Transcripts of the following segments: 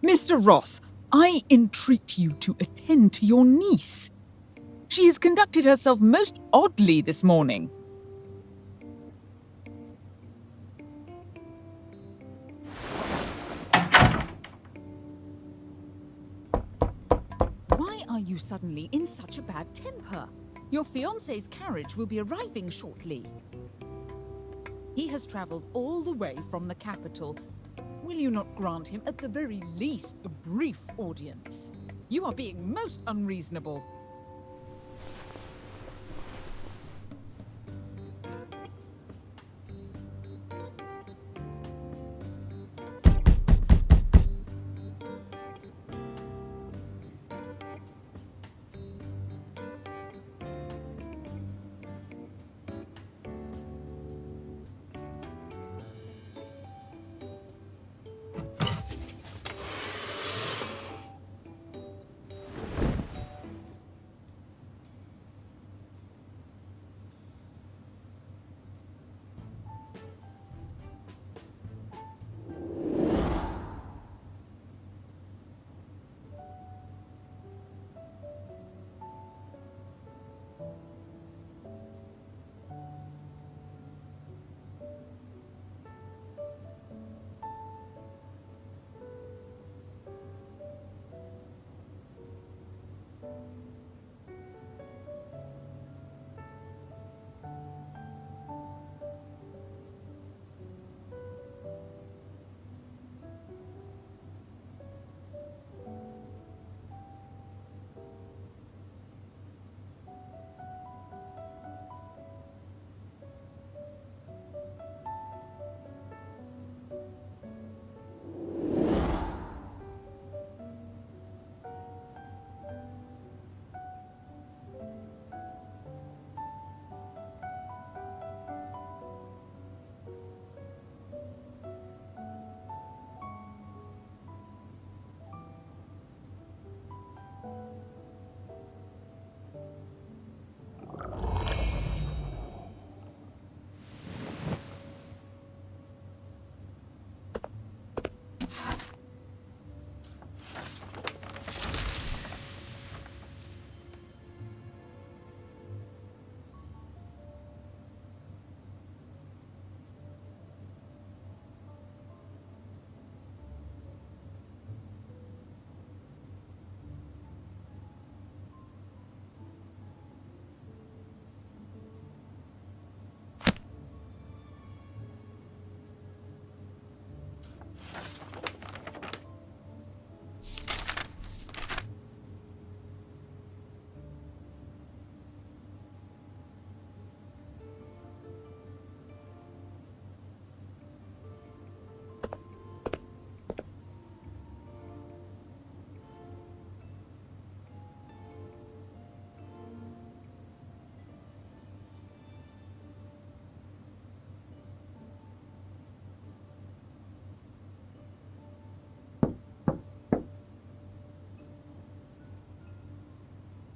Mr. Ross, I entreat you to attend to your niece. She has conducted herself most oddly this morning. Why are you suddenly in such a bad temper? Your fiancé's carriage will be arriving shortly. He has travelled all the way from the capital. Will you not grant him, at the very least, a brief audience? You are being most unreasonable.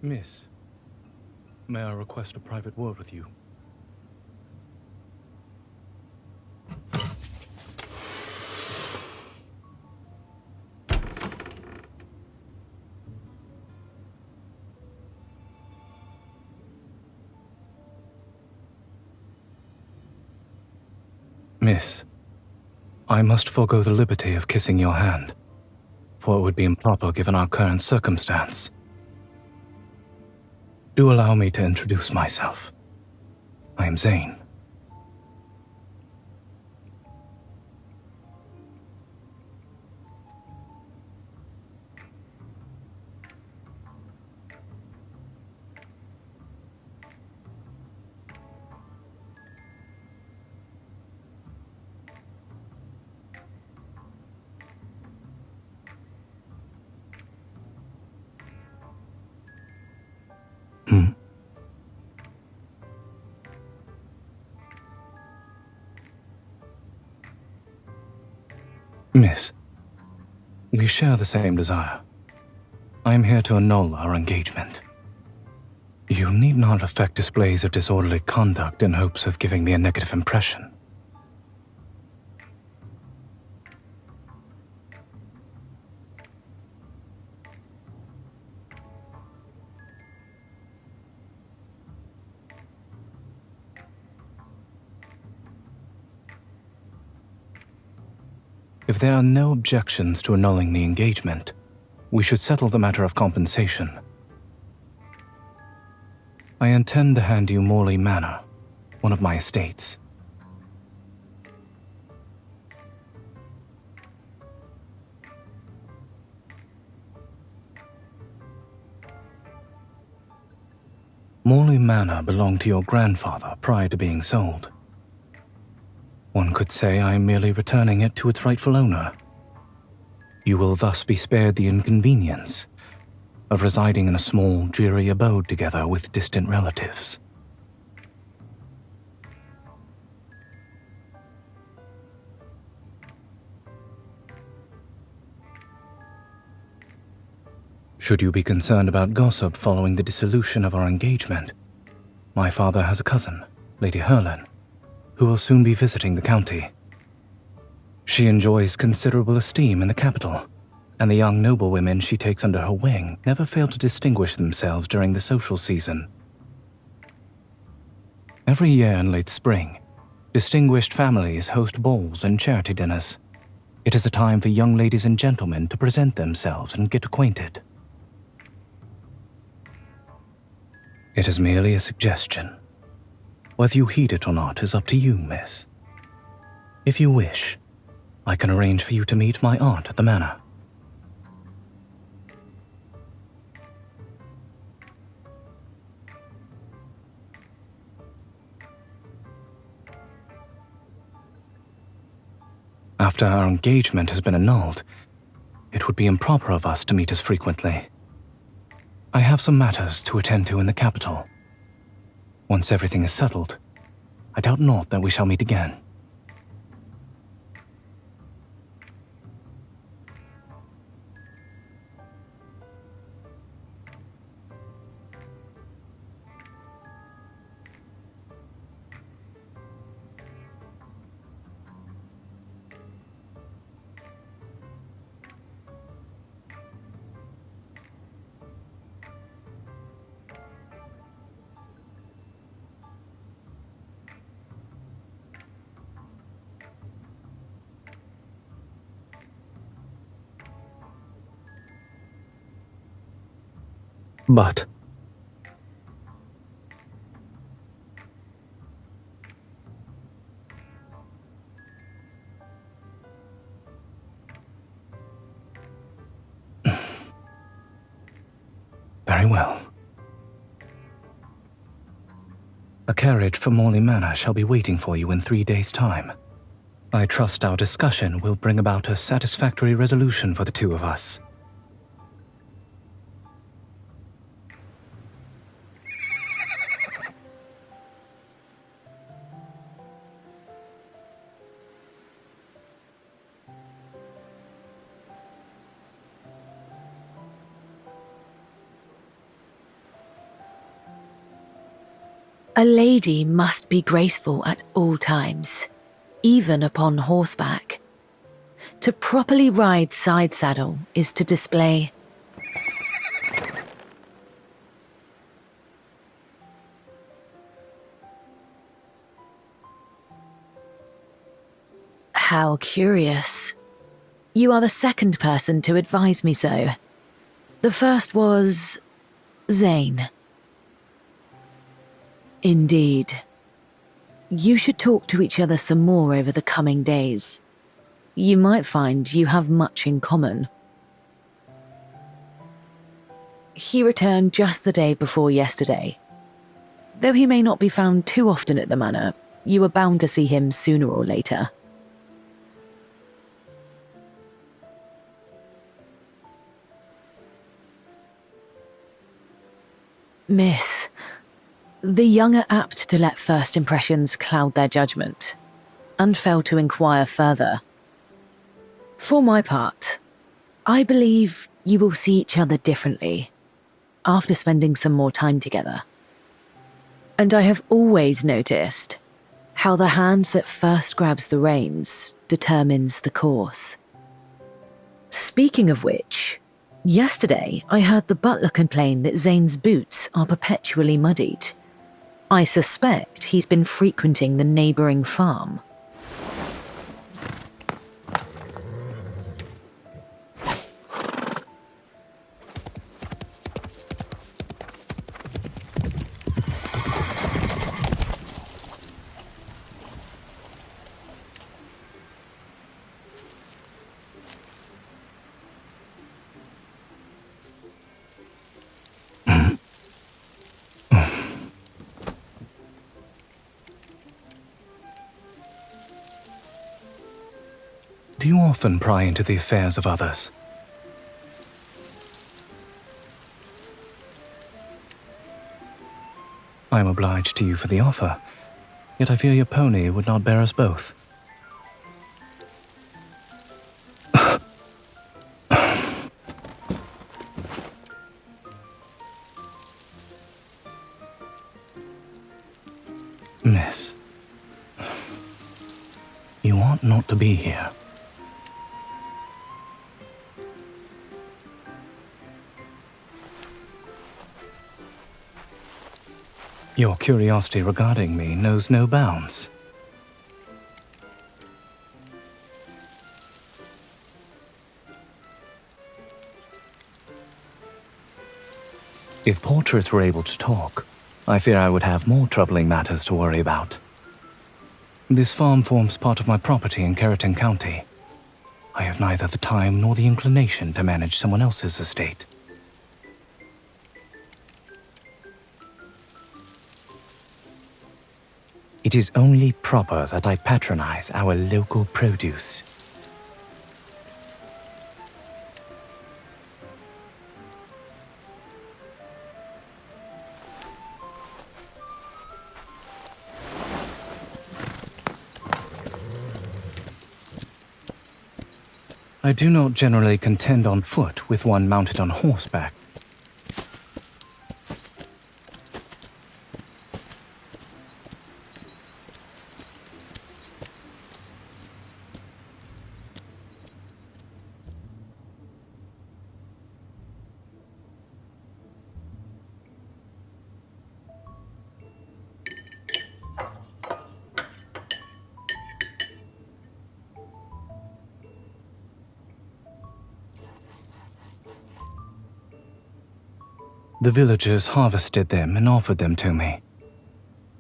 Miss, may I request a private word with you? Miss, I must forego the liberty of kissing your hand, for it would be improper given our current circumstance. Do allow me to introduce myself. I am Zayne. Miss, we share the same desire. I am here to annul our engagement. You need not affect displays of disorderly conduct in hopes of giving me a negative impression. If there are no objections to annulling the engagement, we should settle the matter of compensation. I intend to hand you Morley Manor, one of my estates. Morley Manor belonged to your grandfather prior to being sold. One could say I am merely returning it to its rightful owner. You will thus be spared the inconvenience of residing in a small, dreary abode together with distant relatives. Should you be concerned about gossip following the dissolution of our engagement, my father has a cousin, Lady Herlin, who will soon be visiting the county. She enjoys considerable esteem in the capital, and the young noblewomen she takes under her wing never fail to distinguish themselves during the social season. Every year in late spring, distinguished families host balls and charity dinners. It is a time for young ladies and gentlemen to present themselves and get acquainted. It is merely a suggestion. Whether you heed it or not is up to you, miss. If you wish, I can arrange for you to meet my aunt at the manor. After our engagement has been annulled, it would be improper of us to meet as frequently. I have some matters to attend to in the capital. Once everything is settled, I doubt not that we shall meet again. But very well. A carriage for Morley Manor shall be waiting for you in 3 days' time. I trust our discussion will bring about a satisfactory resolution for the two of us. A lady must be graceful at all times, even upon horseback. To properly ride side saddle is to display How curious. You are the second person to advise me so. The first was Zayne. Indeed. You should talk to each other some more over the coming days. You might find you have much in common. He returned just the day before yesterday. Though he may not be found too often at the manor, you are bound to see him sooner or later. Miss, the young are apt to let first impressions cloud their judgment, and fail to inquire further. For my part, I believe you will see each other differently after spending some more time together. And I have always noticed how the hand that first grabs the reins determines the course. Speaking of which, yesterday I heard the butler complain that Zayne's boots are perpetually muddied. I suspect he's been frequenting the neighbouring farm. Do you often pry into the affairs of others? I am obliged to you for the offer, yet I fear your pony would not bear us both. Miss, you ought not to be here. Your curiosity regarding me knows no bounds. If portraits were able to talk, I fear I would have more troubling matters to worry about. This farm forms part of my property in Rarity County. I have neither the time nor the inclination to manage someone else's estate. It is only proper that I patronize our local produce. I do not generally contend on foot with one mounted on horseback. The villagers harvested them and offered them to me.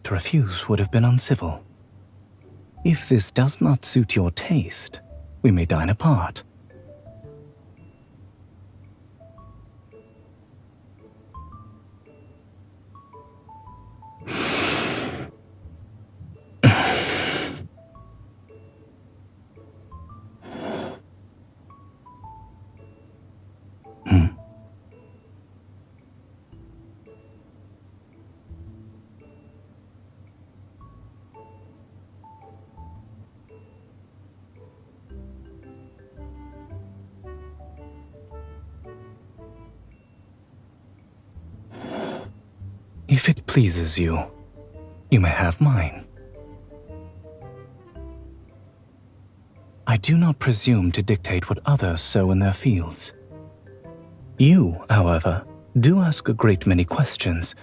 To refuse would have been uncivil. If this does not suit your taste, we may dine apart. If it pleases you, you may have mine. I do not presume to dictate what others sow in their fields. You, however, do ask a great many questions,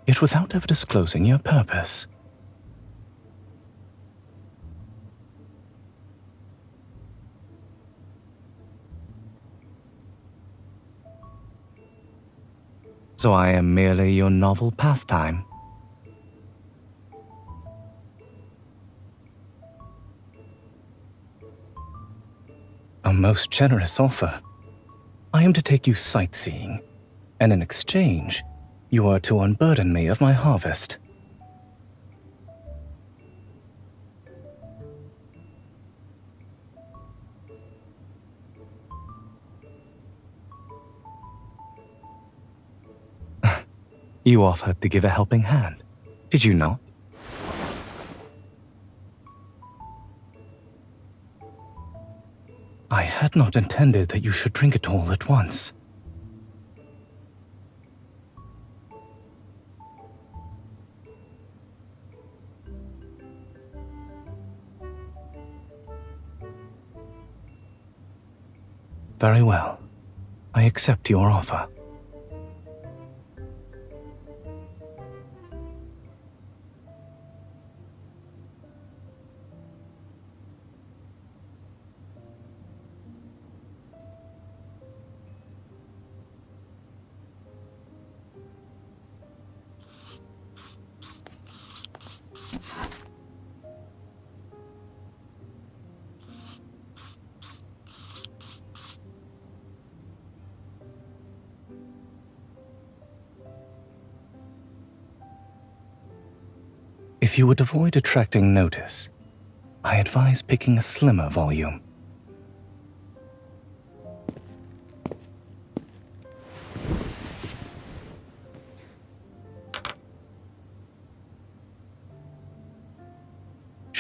yet without ever disclosing your purpose. So I am merely your novel pastime. A most generous offer. I am to take you sightseeing, and in exchange, you are to unburden me of my harvest. You offered to give a helping hand, did you not? I had not intended that you should drink it all at once. Very well. I accept your offer. If you would avoid attracting notice, I advise picking a slimmer volume.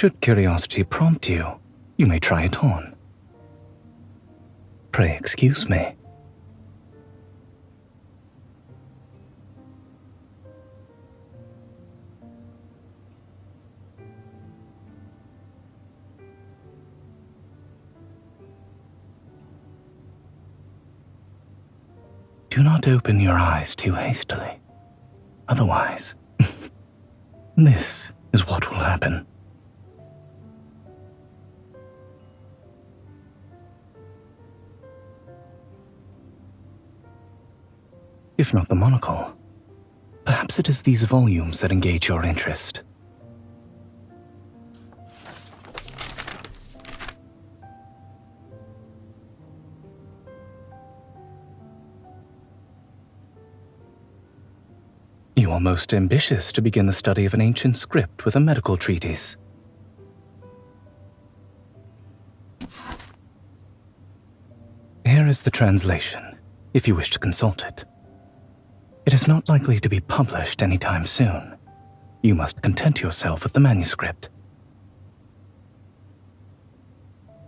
Should curiosity prompt you, you may try it on. Pray excuse me. Do not open your eyes too hastily. Otherwise, this is what will happen. If not the monocle, perhaps it is these volumes that engage your interest. You are most ambitious to begin the study of an ancient script with a medical treatise. Here is the translation, if you wish to consult it. It is not likely to be published anytime soon. You must content yourself with the manuscript.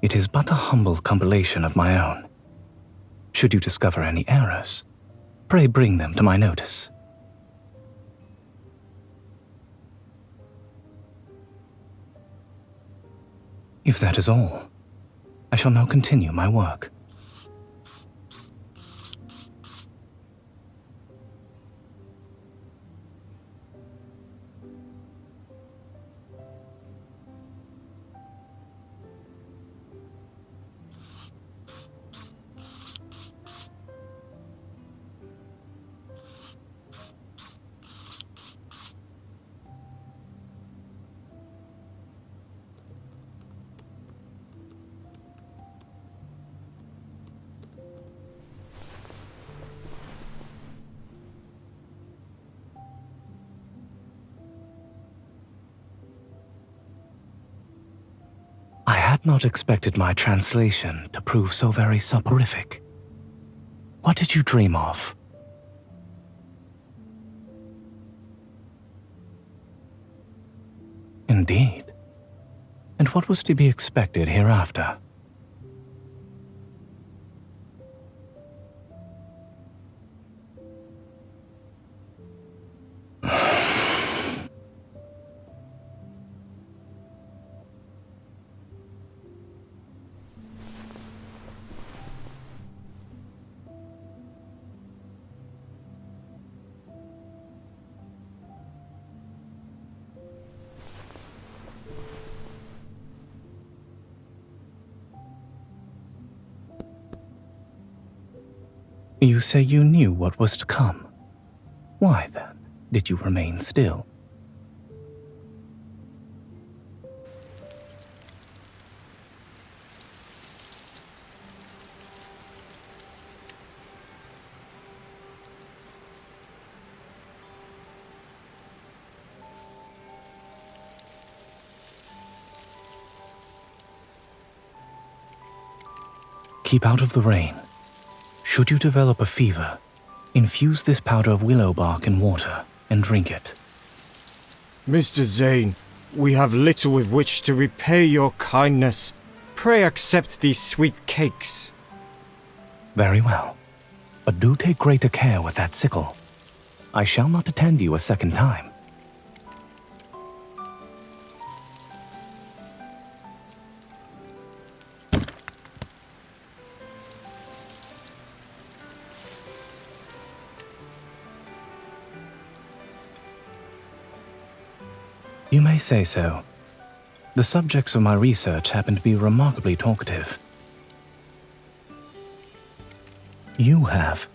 It is but a humble compilation of my own. Should you discover any errors, pray bring them to my notice. If that is all, I shall now continue my work. I had not expected my translation to prove so very soporific. What did you dream of? Indeed. And what was to be expected hereafter? You say you knew what was to come. Why, then, did you remain still? Keep out of the rain. Should you develop a fever, infuse this powder of willow bark in water and drink it. Mr. Zayne, we have little with which to repay your kindness. Pray accept these sweet cakes. Very well, but do take greater care with that sickle. I shall not attend you a second time. You may say so. The subjects of my research happen to be remarkably talkative. You have.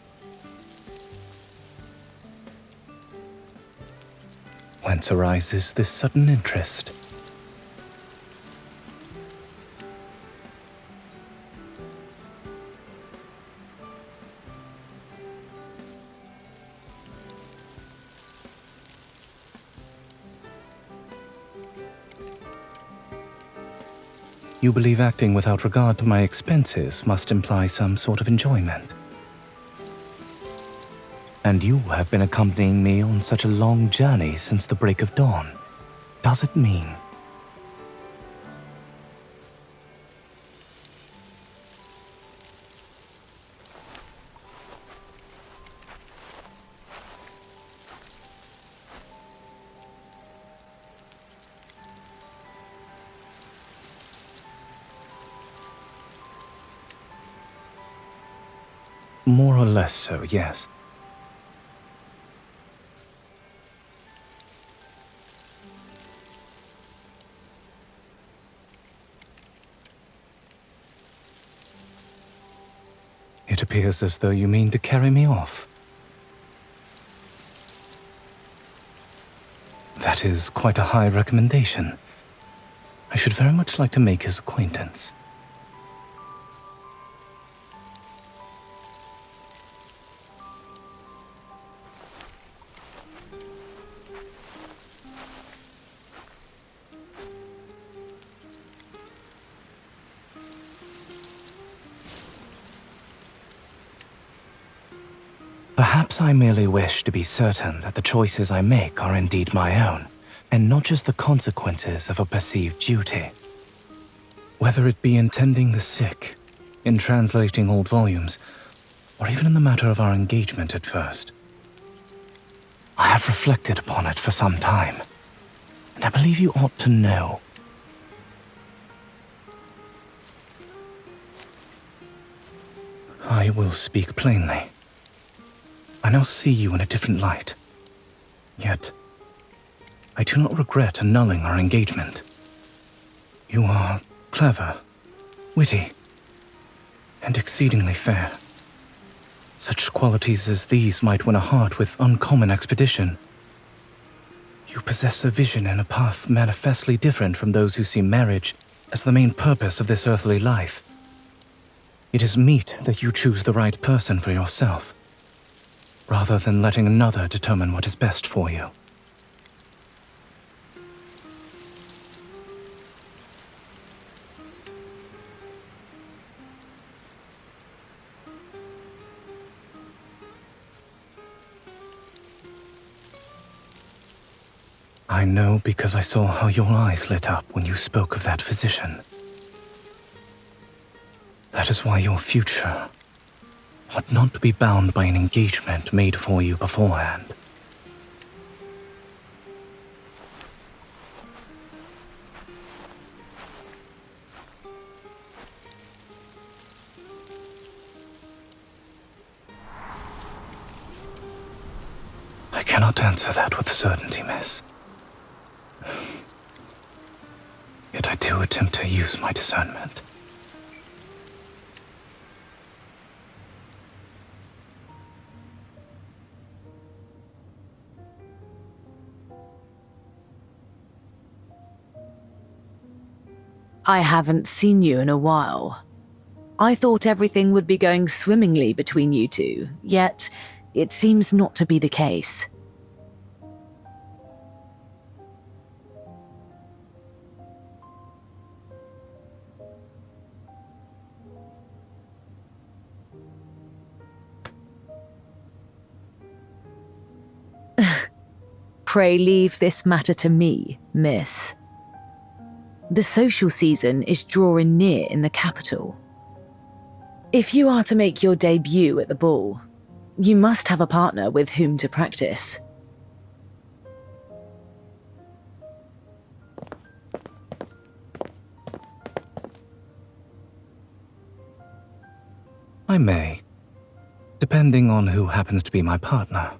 Whence arises this sudden interest? You believe acting without regard to my expenses must imply some sort of enjoyment. And you have been accompanying me on such a long journey since the break of dawn. Does it mean? More or less so, yes. It appears as though you mean to carry me off. That is quite a high recommendation. I should very much like to make his acquaintance. Perhaps I merely wish to be certain that the choices I make are indeed my own, and not just the consequences of a perceived duty. Whether it be in tending the sick, in translating old volumes, or even in the matter of our engagement at first. I have reflected upon it for some time, and I believe you ought to know. I will speak plainly. I now see you in a different light. Yet, I do not regret annulling our engagement. You are clever, witty, and exceedingly fair. Such qualities as these might win a heart with uncommon expedition. You possess a vision and a path manifestly different from those who see marriage as the main purpose of this earthly life. It is meet that you choose the right person for yourself, rather than letting another determine what is best for you. I know because I saw how your eyes lit up when you spoke of that physician. That is why your future ought not to be bound by an engagement made for you beforehand. I cannot answer that with certainty, miss. Yet I do attempt to use my discernment. I haven't seen you in a while. I thought everything would be going swimmingly between you two, yet it seems not to be the case. Pray leave this matter to me, miss. The social season is drawing near in the capital. If you are to make your debut at the ball, you must have a partner with whom to practice. I may, depending on who happens to be my partner.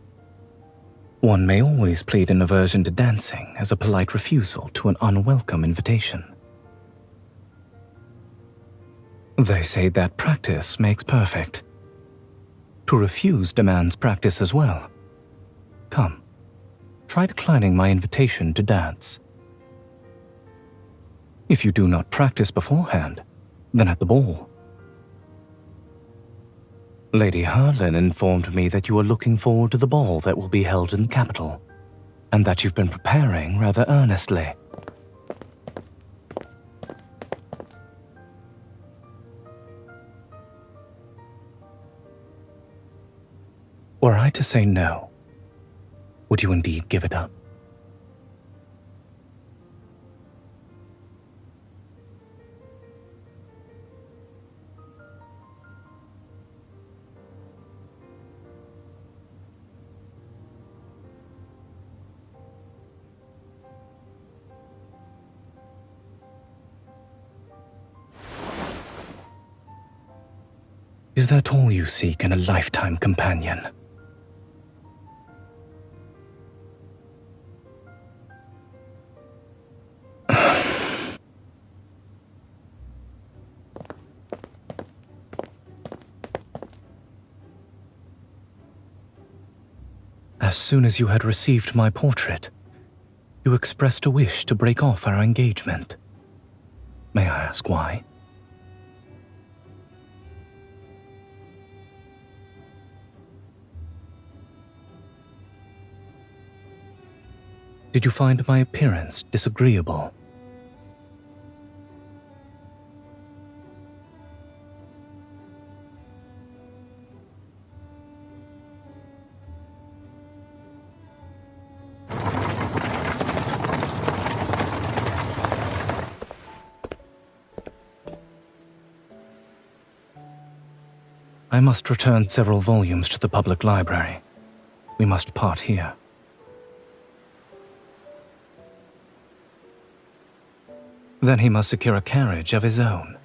One may always plead an aversion to dancing as a polite refusal to an unwelcome invitation. They say that practice makes perfect. To refuse demands practice as well. Come, try declining my invitation to dance. If you do not practice beforehand, then at the ball. Lady Harlan informed me that you are looking forward to the ball that will be held in the capital, and that you've been preparing rather earnestly. Were I to say no, would you indeed give it up? Is that all you seek in a lifetime companion? As soon as you had received my portrait, you expressed a wish to break off our engagement. May I ask why? Did you find my appearance disagreeable? I must return several volumes to the public library. We must part here. Then he must secure a carriage of his own.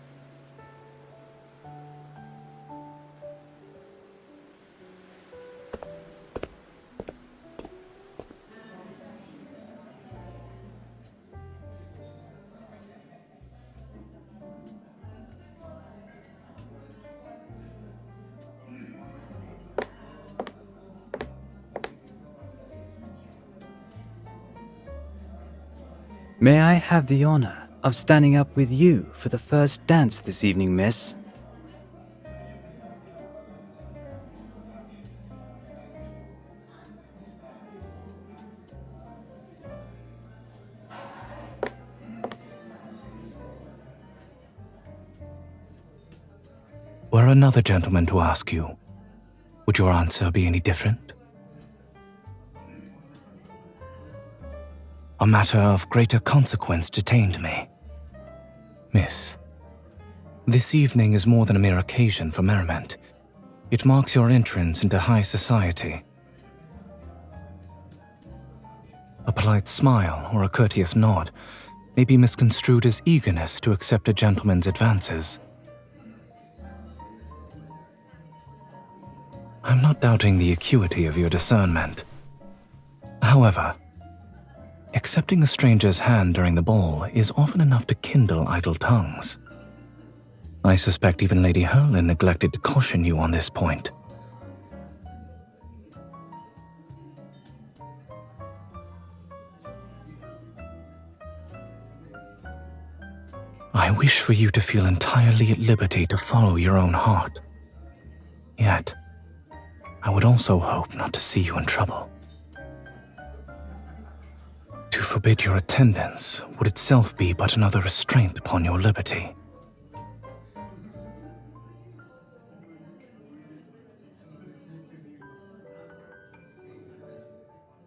May I have the honor of standing up with you for the first dance this evening, miss? Were another gentleman to ask you, would your answer be any different? A matter of greater consequence detained me. Miss, this evening is more than a mere occasion for merriment. It marks your entrance into high society. A polite smile or a courteous nod may be misconstrued as eagerness to accept a gentleman's advances. I'm not doubting the acuity of your discernment. However, accepting a stranger's hand during the ball is often enough to kindle idle tongues. I suspect even Lady Herlin neglected to caution you on this point. I wish for you to feel entirely at liberty to follow your own heart. Yet, I would also hope not to see you in trouble. To forbid your attendance would itself be but another restraint upon your liberty.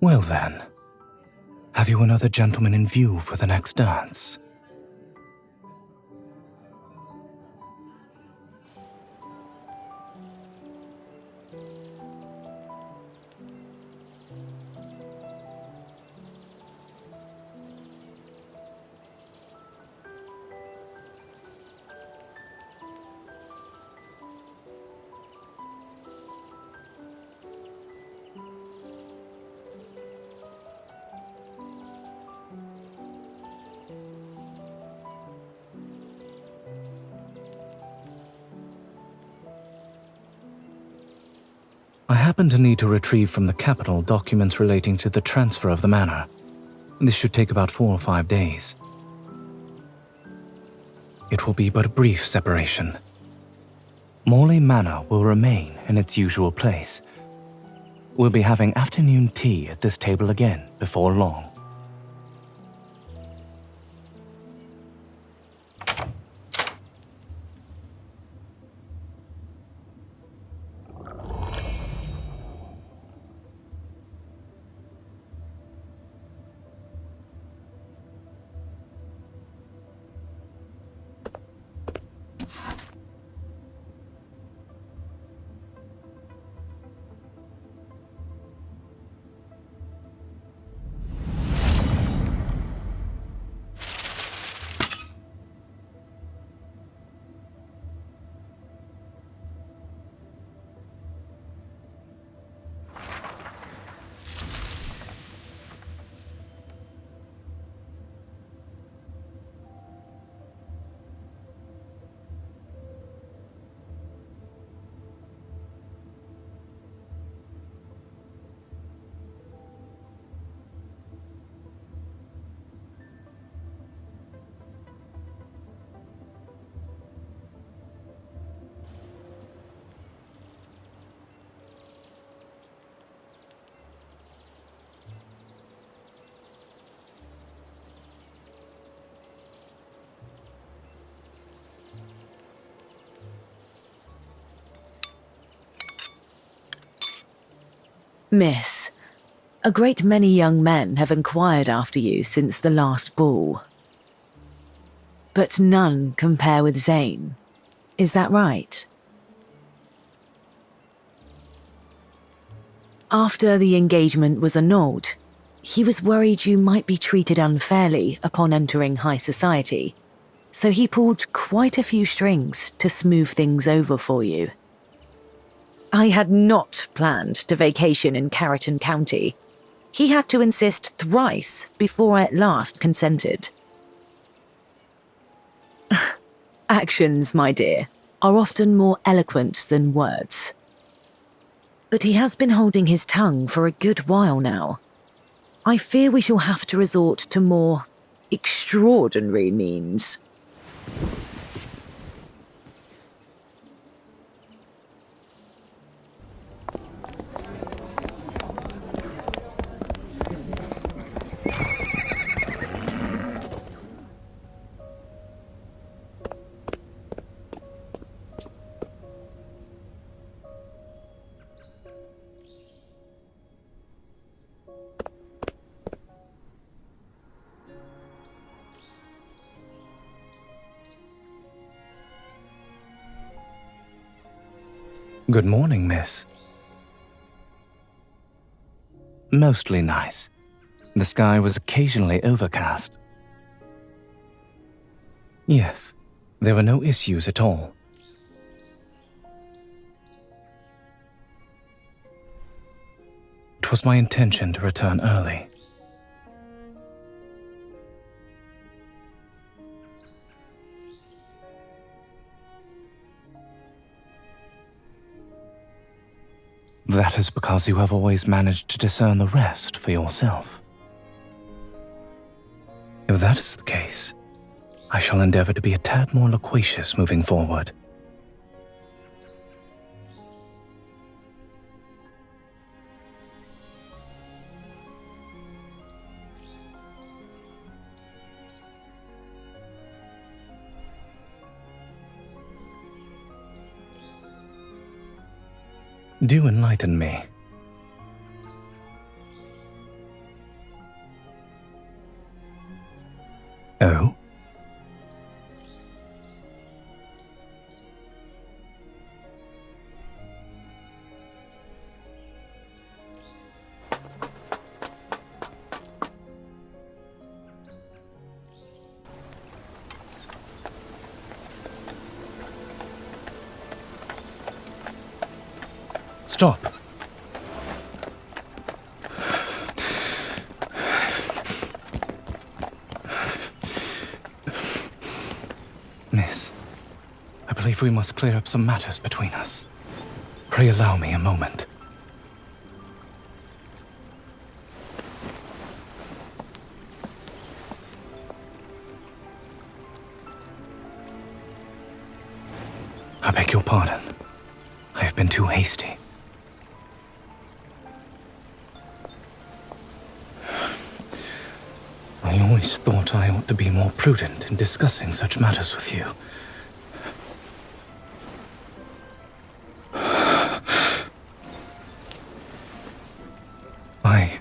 Well then, have you another gentleman in view for the next dance? I happen to need to retrieve from the capital documents relating to the transfer of the manor. This should take about 4 or 5 days. It will be but a brief separation. Morley Manor will remain in its usual place. We'll be having afternoon tea at this table again before long. Miss, a great many young men have inquired after you since the last ball. But none compare with Zayne. Is that right? After the engagement was annulled, he was worried you might be treated unfairly upon entering high society, so he pulled quite a few strings to smooth things over for you. I had not planned to vacation in Carrollton County. He had to insist thrice before I at last consented. Actions, my dear, are often more eloquent than words. But he has been holding his tongue for a good while now. I fear we shall have to resort to more extraordinary means. Good morning, miss. Mostly nice. The sky was occasionally overcast. Yes, there were no issues at all. It was my intention to return early. That is because you have always managed to discern the rest for yourself. If that is the case, I shall endeavor to be a tad more loquacious moving forward. Do enlighten me. Oh? Stop. Miss, I believe we must clear up some matters between us. Pray allow me a moment. I beg your pardon. I have been too hasty. I always thought I ought to be more prudent in discussing such matters with you. I...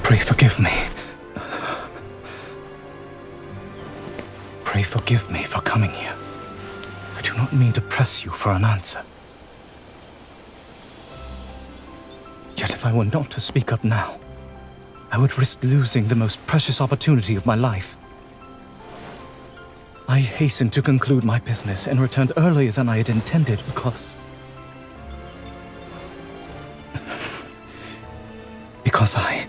Pray forgive me. Pray forgive me for coming here. I do not mean to press you for an answer. Yet if I were not to speak up now, I would risk losing the most precious opportunity of my life. I hastened to conclude my business and returned earlier than I had intended because I...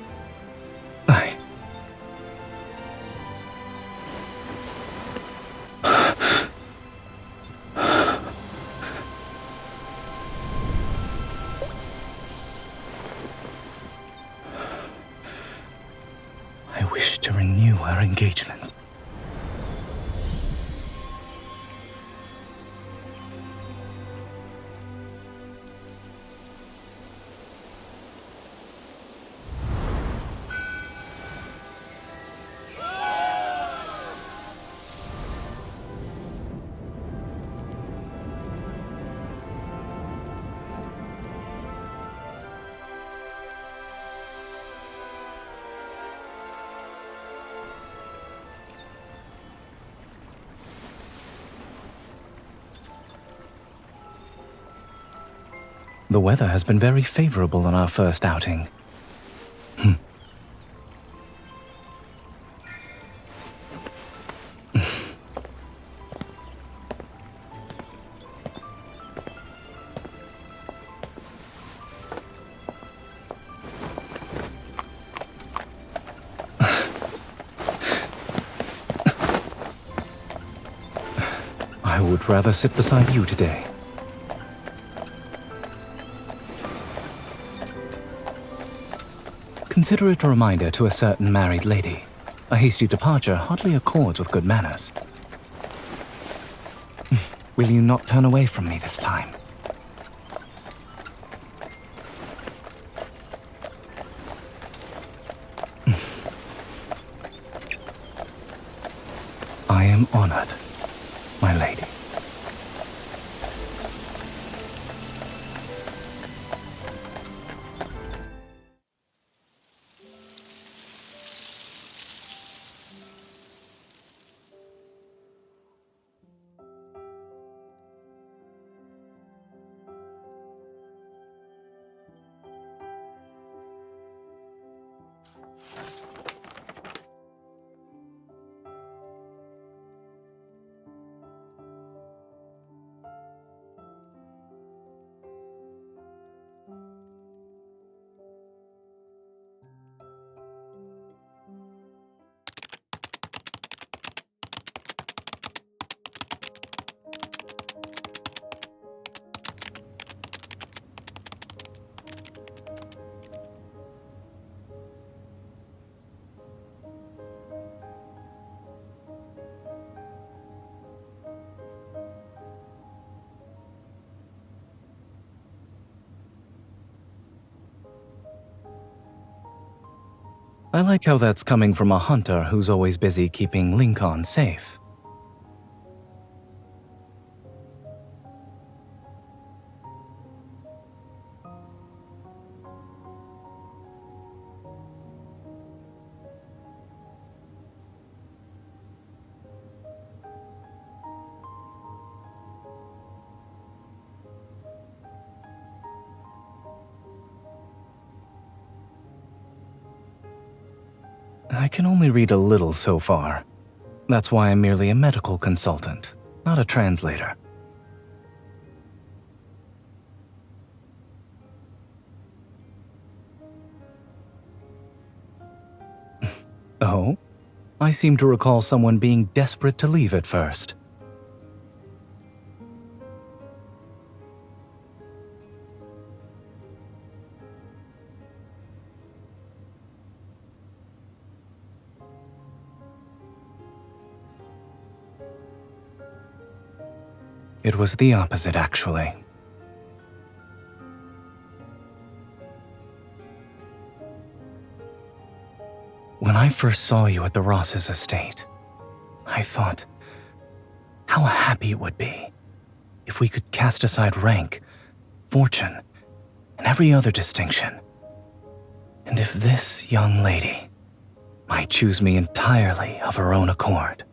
to renew our engagement. The weather has been very favorable on our first outing. I would rather sit beside you today. Consider it a reminder to a certain married lady. A hasty departure hardly accords with good manners. Will you not turn away from me this time? I am honored, my lady. I like how that's coming from a hunter who's always busy keeping Lincoln safe. I can only read a little so far. That's why I'm merely a medical consultant, not a translator. Oh? I seem to recall someone being desperate to leave at first. It was the opposite, actually. When I first saw you at the Ross's estate, I thought how happy it would be if we could cast aside rank, fortune, and every other distinction. And if this young lady might choose me entirely of her own accord.